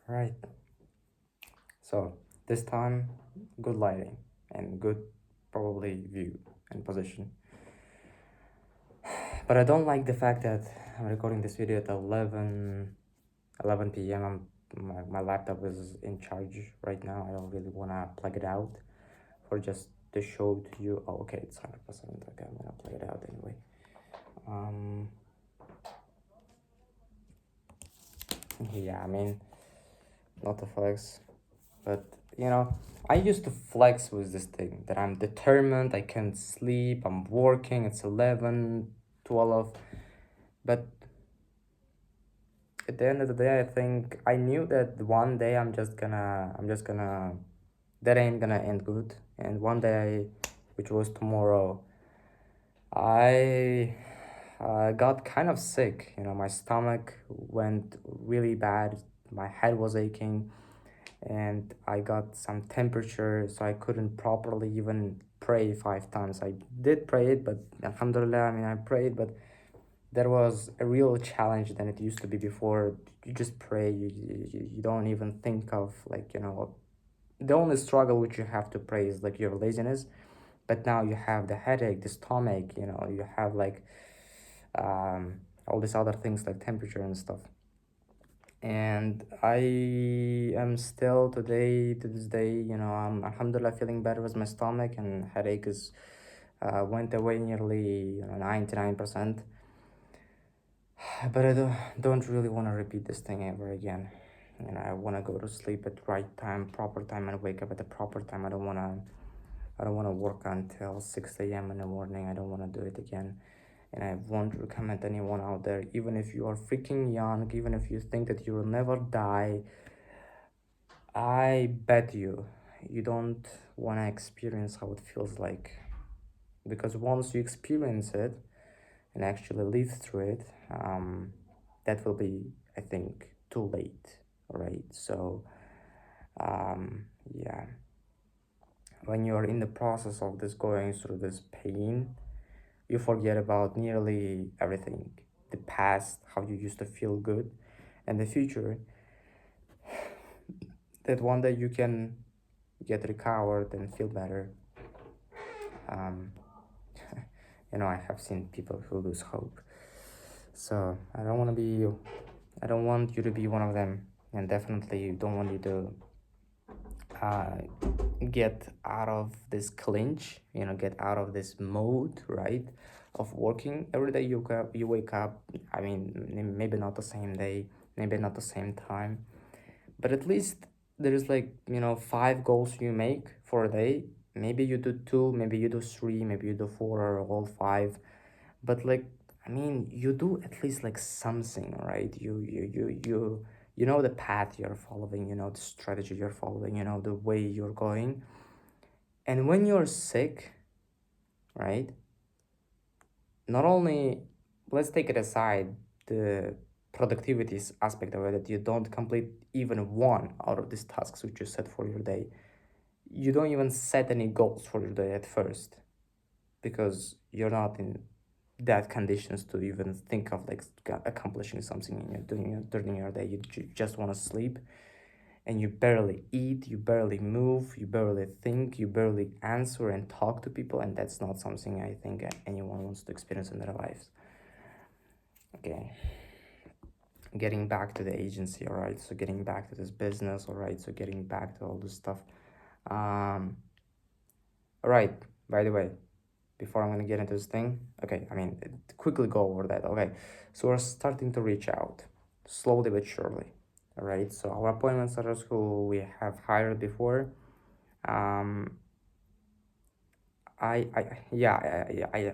Right. So this time, good lighting and good probably view and position. But I don't like the fact that I'm recording this video at 11 p.m. My laptop is in charge right now. I don't really want to plug it out for just to show to you. Oh, okay, it's 100%. Okay, I'm gonna plug it out anyway. Um, yeah, I mean, not to flex, but I used to flex with this thing that I'm determined, I can't sleep, I'm working, it's 11, 12, but at the end of the day, I think I knew that one day that ain't gonna end good. And one day, which was tomorrow, I got kind of sick. My stomach went really bad. My head was aching, and I got some temperature, so I couldn't properly even pray 5 times. I did pray it, but alhamdulillah, I mean, I prayed, but there was a real challenge than it used to be before. You just pray, you don't even think of, like, the only struggle which you have to pray is like your laziness. But now you have the headache, the stomach, you have like all these other things like temperature and stuff. And I am still today, to this day, I'm alhamdulillah feeling better with my stomach, and headache is went away nearly 99%. But I don't really want to repeat this thing ever again. I want to go to sleep at right time, proper time, and wake up at the proper time. I don't want to work until 6 a.m. in the morning. I don't want to do it again. And I won't recommend anyone out there, even if you are freaking young, even if you think that you will never die, I bet you don't want to experience how it feels like. Because once you experience it and actually live through it, that will be, I think, too late. All right. So, yeah, when you're in the process of this, going through this pain, you forget about nearly everything: the past, how you used to feel good, and the future, that one day you can get recovered and feel better. Um, I have seen people who lose hope. So I don't want you to be one of them, and definitely don't want you to uh, get out of this clinch, get out of this mode, right? Of working every day. You wake up. I mean, maybe not the same day, maybe not the same time, but at least there is like 5 goals you make for a day. Maybe you do two, maybe you do three, maybe you do four, or all five. But like, I mean, you do at least like something, right? You know the path you're following, the strategy you're following, the way you're going. And when you're sick, right, not only, let's take it aside, the productivity aspect of it, that you don't complete even one out of these tasks which you set for your day. You don't even set any goals for your day at first, because you're not in that conditions to even think of like accomplishing something in during your day. You just want to sleep, and you barely eat, you barely move, you barely think, you barely answer and talk to people, and that's not something I think anyone wants to experience in their lives. Okay, getting back to the agency. All right, so getting back to this business. All right, so getting back to all this stuff. All right, by the way, before I'm gonna get into this thing, okay, I mean, quickly go over that. Okay, so we're starting to reach out slowly but surely. All right, so our appointment setters who we have hired before, um I yeah,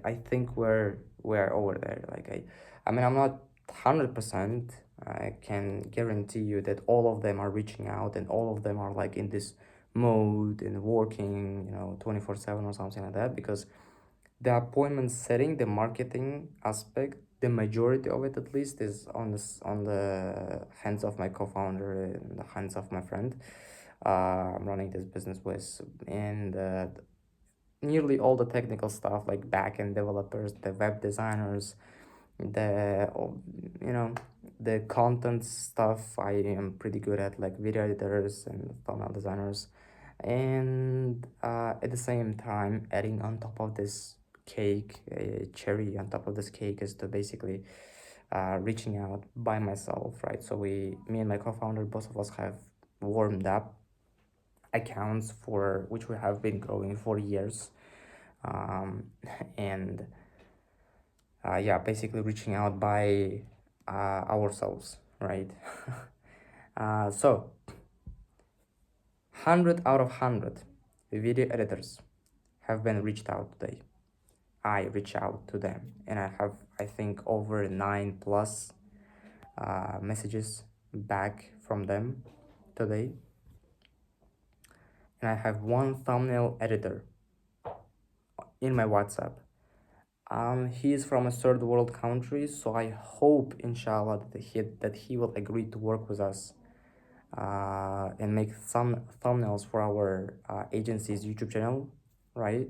I think we're over there. Like, I mean, I'm not 100%. I can guarantee you that all of them are reaching out, and all of them are like in this mode and working 24/7 or something like that. Because the appointment setting, the marketing aspect, the majority of it at least, is on the hands of my co-founder and the hands of my friend I'm running this business with. And nearly all the technical stuff, like back-end developers, the web designers, The you know the content stuff I am pretty good at, like video editors and thumbnail designers. And at the same time, adding on top of this cake, a cherry on top of this cake, is to basically reaching out by myself, right? So me and my co-founder, both of us have warmed up accounts for which we have been growing for years. um, and yeah, basically reaching out by ourselves, right? So 100 out of 100 video editors have been reached out today. I reach out to them, and I have, I think, over 9 plus messages back from them today. And I have one thumbnail editor in my WhatsApp. He is from a third world country, so I hope, inshallah, that he will agree to work with us and make some thumbnails for our agency's YouTube channel, right?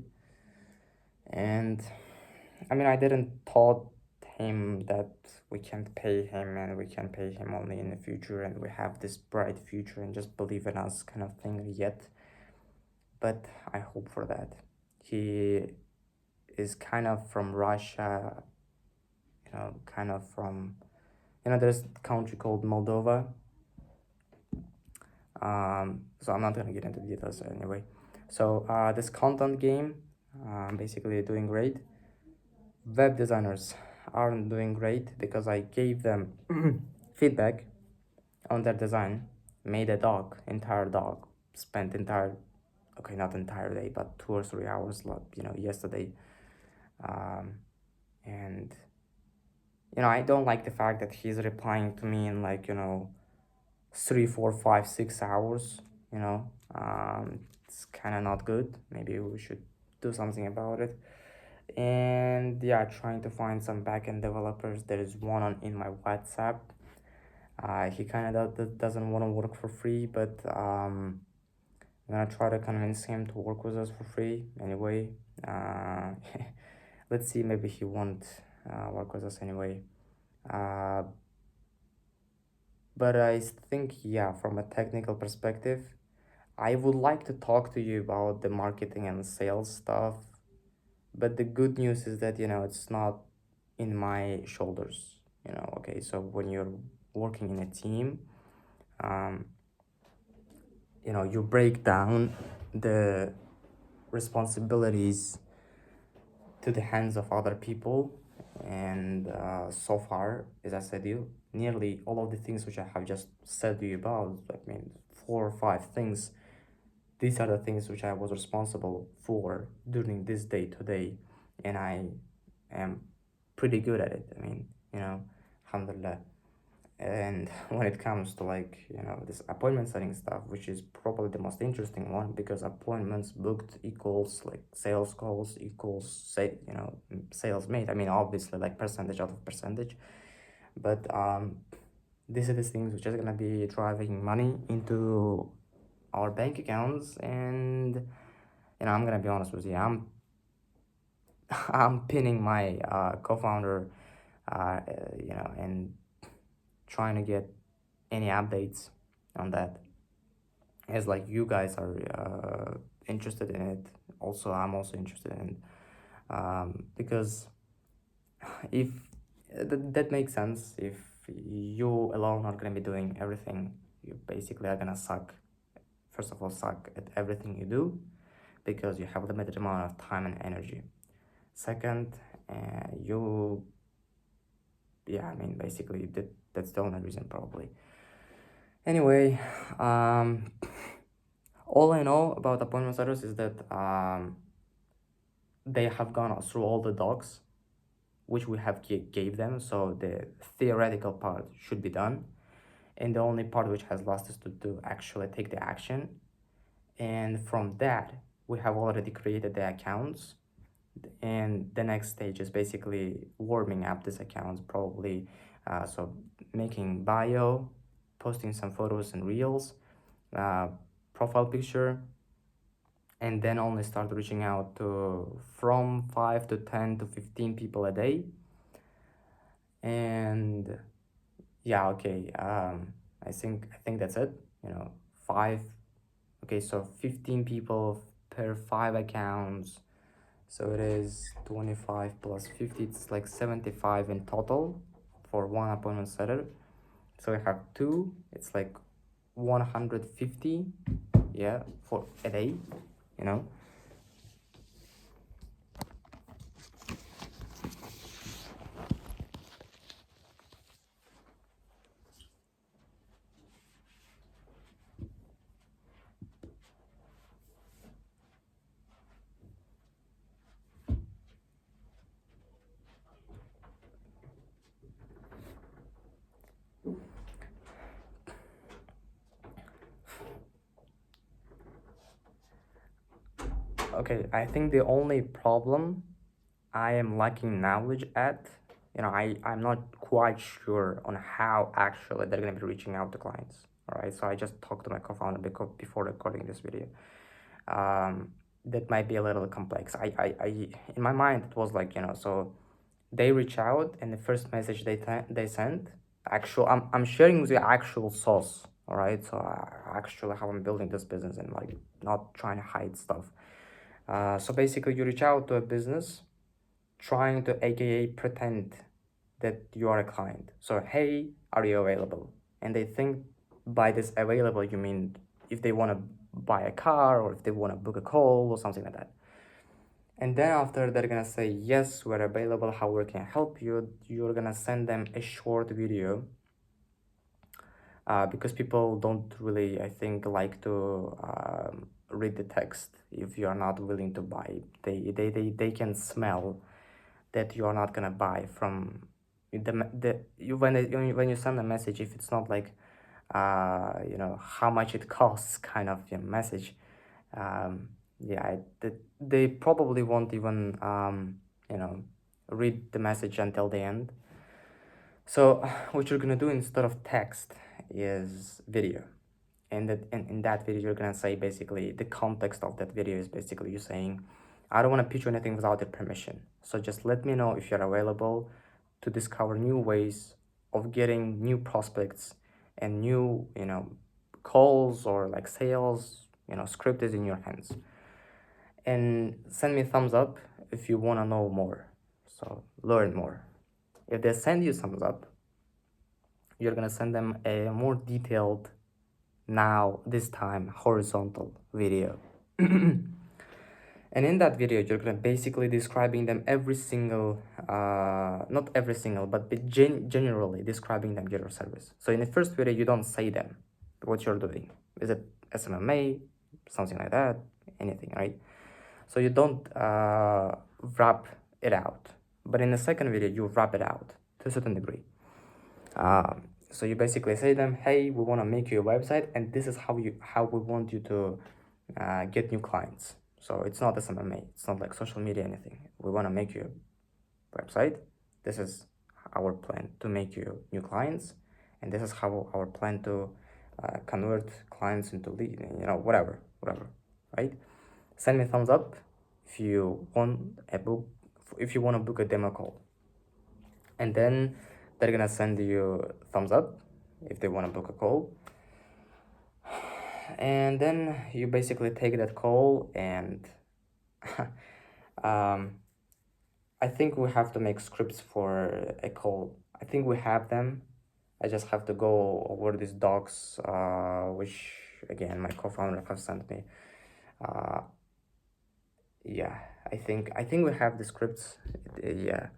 And I mean, I didn't thought him that we can't pay him and we can pay him only in the future and we have this bright future and just believe in us kind of thing yet. But I hope for that. He is kind of from Russia, kind of from, there's a country called Moldova. So I'm not gonna get into details anyway. So this content game, basically doing great. Web designers aren't doing great because I gave them feedback on their design, made a dog, entire dog, spent entire, okay, not entire day, but 2 or 3 hours, yesterday. Um, and, I don't like the fact that he's replying to me in 3, 4, 5, 6 hours, you know. It's kind of not good. Maybe we should do something about it. And yeah, trying to find some backend developers. There is one in my WhatsApp. He kind of doesn't want to work for free, but I'm gonna try to convince him to work with us for free anyway. Uh, let's see, maybe he won't work with us anyway. Uh, but I think, yeah, from a technical perspective, I would like to talk to you about the marketing and sales stuff. But the good news is that, it's not in my shoulders, okay? So when you're working in a team, um, you break down the responsibilities to the hands of other people. And so far, as I said, you nearly all of the things which I have just said to you about, I mean, 4 or 5 things, these are the things which I was responsible for during this day today, and I am pretty good at it. I mean, alhamdulillah. And when it comes to this appointment setting stuff, which is probably the most interesting one, because appointments booked equals like sales calls equals sales made. I mean, obviously, like percentage out of percentage, but these are the things which are gonna be driving money into our bank accounts. And I'm gonna be honest with you, I'm pinning my co-founder, and trying to get any updates on that, as like you guys are interested in it. Also, I'm also interested in it, because if that makes sense. If you alone are gonna be doing everything, you basically are gonna suck. First of all, suck at everything you do because you have limited amount of time and energy. Second, you, yeah, I mean, basically that's the only reason probably. Anyway, all I know about appointment setters is that they have gone through all the docs which we have gave them, so the theoretical part should be done, and the only part which has lost is to actually take the action. And from that, we have already created the accounts, and the next stage is basically warming up these accounts, probably so making bio, posting some photos and reels, profile picture, and then only start reaching out to from 5 to 10 to 15 people a day. And yeah, okay. I think that's it. You know, five. Okay, so 15 people per 5 accounts. So it is 25 plus 50. It's like 75 in total for one appointment setter. So we have two. It's like 150. Yeah, for a day. You know. Okay, I think the only problem I am lacking knowledge at, I'm not quite sure on how actually they're gonna be reaching out to clients. All right, so I just talked to my co-founder before recording this video. Um, that might be a little complex. In my mind, it was like, so they reach out and the first message they send, I'm sharing the actual source. All right, so actually how I'm building this business and like not trying to hide stuff. So basically, you reach out to a business trying to aka pretend that you are a client. So, hey, are you available? And they think by this available, you mean if they want to buy a car or if they want to book a call or something like that. And then after they're gonna say, yes, we're available, how we can help you, you're gonna send them a short video because people don't really, I think, like to read the text if you are not willing to buy. They can smell that you are not gonna buy from the you when you send a message, if it's not like how much it costs kind of message. Yeah, they probably won't even read the message until the end. So what you're gonna do instead of text is video. And in that video you're gonna say basically the context of that video is basically you saying, I don't want to pitch you anything without your permission, so just let me know if you're available to discover new ways of getting new prospects and new calls or like sales. Script is in your hands, and send me thumbs up if you want to know more, so learn more. If they send you thumbs up, you're gonna send them a more detailed, now this time horizontal video. And in that video you're gonna basically describing them every single not every single but generally describing them your service. So in the first video you don't say them what you're doing. Is it SMMA, something like that, anything, right? So you don't wrap it out, but in the second video you wrap it out to a certain degree. So you basically say to them, hey, we want to make you a website and this is how we want you to get new clients. So it's not SMMA, it's not like social media, anything. We want to make you a website. This is our plan to make you new clients, and this is how our plan to convert clients into lead, whatever, right? Send me a thumbs up if you want a book, if you want to book a demo call, and then they're gonna send you thumbs up if they want to book a call, and then you basically take that call and I think we have to make scripts for a call. I think we have them. I just have to go over these docs, which again my co-founder have sent me. Yeah, I think we have the scripts. Yeah,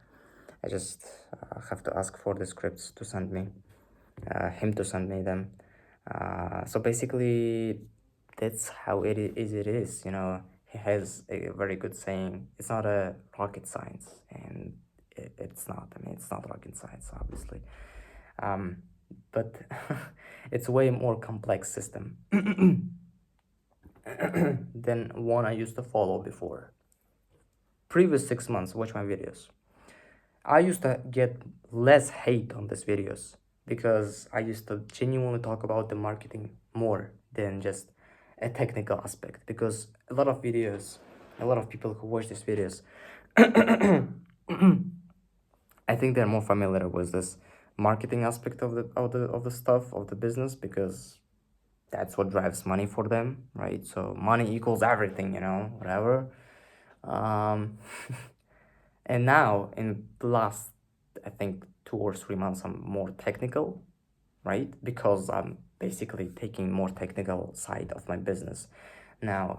I just have to ask for the scripts to send me, him to send me them. So basically, that's how it is. He has a very good saying. It's not a rocket science, and it's not. I mean, it's not rocket science, obviously. But it's a way more complex system than one I used to follow before. Previous 6 months, watch my videos. I used to get less hate on these videos because I used to genuinely talk about the marketing more than just a technical aspect. Because a lot of videos, a lot of people who watch these videos I think they're more familiar with this marketing aspect of the stuff of the business, because that's what drives money for them, right? So money equals everything, whatever. Um, and now in the last, I think 2 or 3 months, I'm more technical, right? Because I'm basically taking more technical side of my business now,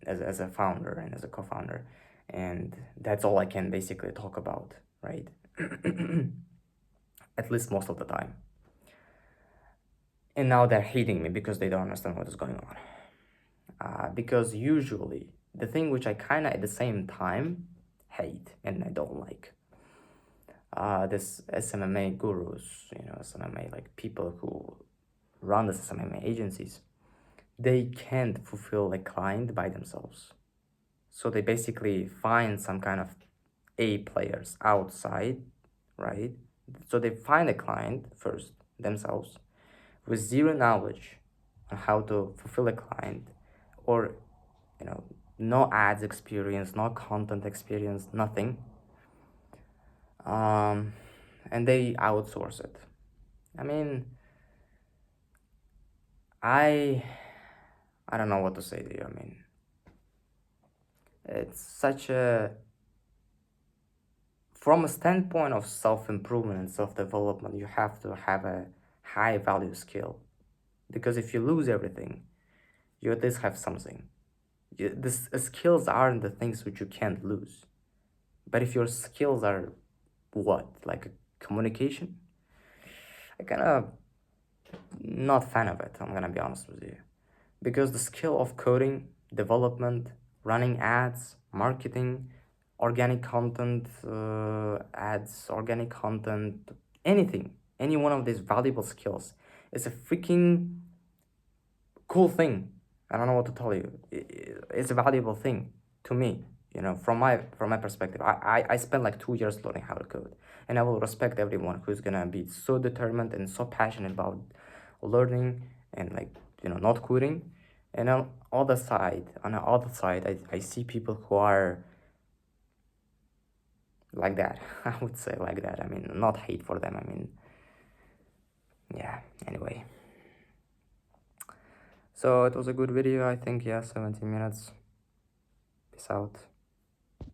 as a founder and as a co-founder, and that's all I can basically talk about, right? At least most of the time. And now they're hating me because they don't understand what is going on. Because usually the thing which I kind of at the same time hate and I don't like, this SMMA gurus, SMMA, like people who run the SMMA agencies, they can't fulfill a client by themselves. So they basically find some kind of A players outside, right? So they find a client first themselves with zero knowledge on how to fulfill a client, or no ads experience, no content experience, nothing. um, and they outsource it. I mean, I I don't know what to say to you. I mean, it's such a, from a standpoint of self-improvement and self-development, you have to have a high value skill, because if you lose everything, you at least have something. This skills aren't the things which you can't lose, but if your skills are what, like a communication, I kind of not fan of it, I'm gonna be honest with you. Because the skill of coding, development, running ads, marketing, organic content, ads, organic content, anything, any one of these valuable skills is a freaking cool thing. I don't know what to tell you. It's a valuable thing to me. From my perspective, I spent like 2 years learning how to code, and I will respect everyone who's gonna be so determined and so passionate about learning and, like, not quitting. And on the other side, I see people who are like that. I would say like that. I mean, not hate for them. I mean, yeah. Anyway, so it was a good video. I think, yeah, 17 minutes. Peace out.